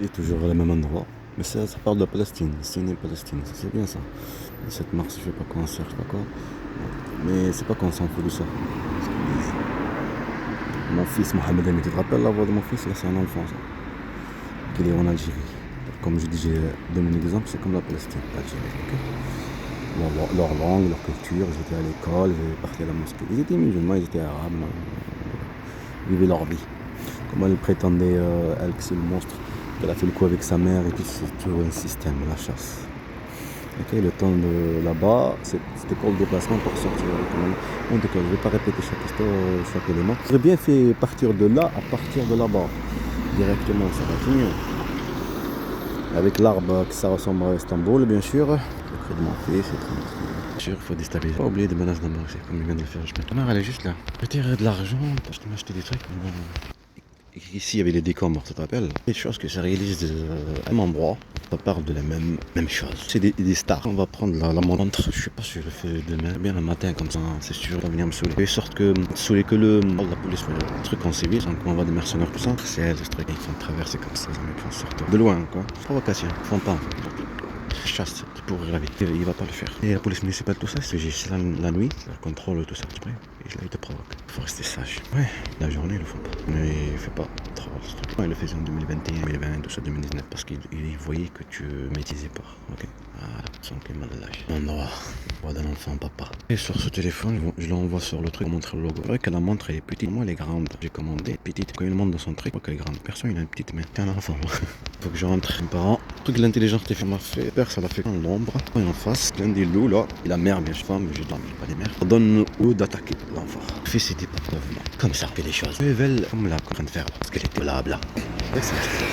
Et toujours au même endroit. Mais ça parle de Palestine, Palestine, c'est bien ça. Le 7 mars, je sais pas quand, je sais pas quoi. Mais c'est pas qu'on s'en fout de ça. Mon fils Mohamed Ami, tu te rappelles la voix de mon fils? C'est un enfant ça. Il est en Algérie. Comme je dis, j'ai donné un exemple, c'est comme la Palestine, l'Algérie. Okay, leur langue, leur culture, ils étaient à l'école, ils partaient à la mosquée. Ils étaient musulmans, ils étaient arabes, ils vivaient leur vie. Comme elle prétendait, elle, que c'est le monstre, qu'elle a fait le coup avec sa mère et tout, c'est toujours un système, la chasse. Okay, le temps de là-bas, c'était pour le déplacement pour sortir. En tout cas, je ne vais pas répéter chaque histoire, chaque élément. J'aurais bien fait partir de là à partir de là-bas. Directement, ça va être mieux. Avec l'arbre que ça ressemble à Istanbul, bien sûr. Le prix de mon fils, c'est très bien. Bien sûr, il faut déstabiliser. Pas oublier des menaces de mort, c'est comme il vient de le faire. Ma mère, elle est juste là. Je vais tirer de l'argent, je m'acheter des trucs. Ici, il y avait les décombres, tu te rappelles? Des choses que ça réalise à un endroit. Ça parle de la même chose. C'est des stars. On va prendre la montre. Je sais pas si je le fais demain. Bien le matin, comme ça, c'est sûr, on va venir me saouler. De sorte que saouler que la police, le truc en civil, donc on voit des mercenaires, tout ça. C'est elle, ce truc. Ils font traverser comme ça, les mecs font sortir. De loin, quoi. Provocation. Ils font pas. Chasse pour la vie. Il va pas le faire. Et la police municipale, tout ça, c'est juste la nuit, le contrôle, tout ça. Et là, il te provoque. Il faut rester sage. Ouais, la journée, ils le font pas. Mais il fait pas trop ce truc. Il le faisait en 2021, 2020, tout ça, 2019, parce qu'il voyait que tu maîtrisais pas. Ok. Voilà, sans qu'il mal de l'âge. On d'un enfant, papa. Et sur ce téléphone, je l'envoie sur le truc pour montrer le logo. C'est vrai que la montre, elle est petite. Moi, elle est grande. J'ai commandé petite. Quand il monte dans son truc, qu'elle est grande. Personne, il a une petite main. T'es un enfant. Faut que je rentre. Mes parents. Le truc de l'intelligence artificielle m'a fait peur, ça l'a fait dans l'ombre. Et en face, l'un des loups là, et la mère, bien sûr, mais j'ai dormi, pas des mères. On donne où d'attaquer l'enfant. Fais ses départements. Comme ça, fait les choses. Révèle comme là, en train de faire là. Parce qu'elle était blabla.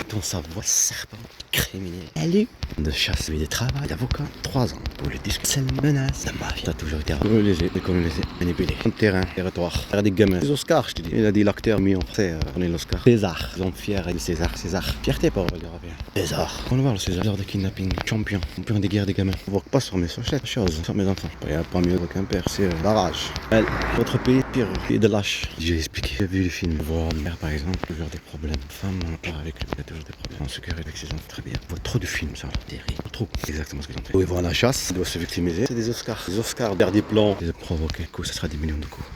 Ton sa voix serpent, criminel. Allez. De chasse, de travail, d'avocat. 3 ans pour le disque. C'est une menace de ma vie. T'as toujours été colonisé, manipulé. Un terrain, territoire. Faire des gamins. Les Oscars, je te dis. Il a dit l'acteur mis en français, on est l'Oscar. César. Ils sont fiers de César. Fierté pour les Européens. César. On va voir le César de kidnapping. Champion des guerres des gamins. On voit pas sur mes choses, sur mes enfants. Il n'y a pas mieux qu'un père, c'est la rage. Elle, votre pays, pire pays de lâche. J'ai expliqué, j'ai vu le film. Voir une mère par exemple, toujours des problèmes. Femme, on part avec lui, il y a toujours des problèmes. En sécurité avec ses enfants, très bien. On voit trop de films, ça. Terrible. Trop. Exactement ce qu'ils ont fait. Ils vont à la chasse, ils doivent se victimiser. C'est des Oscars. Des Oscars, dernier plan. Ils doivent provoquer. Du coup, ça sera des millions de coups.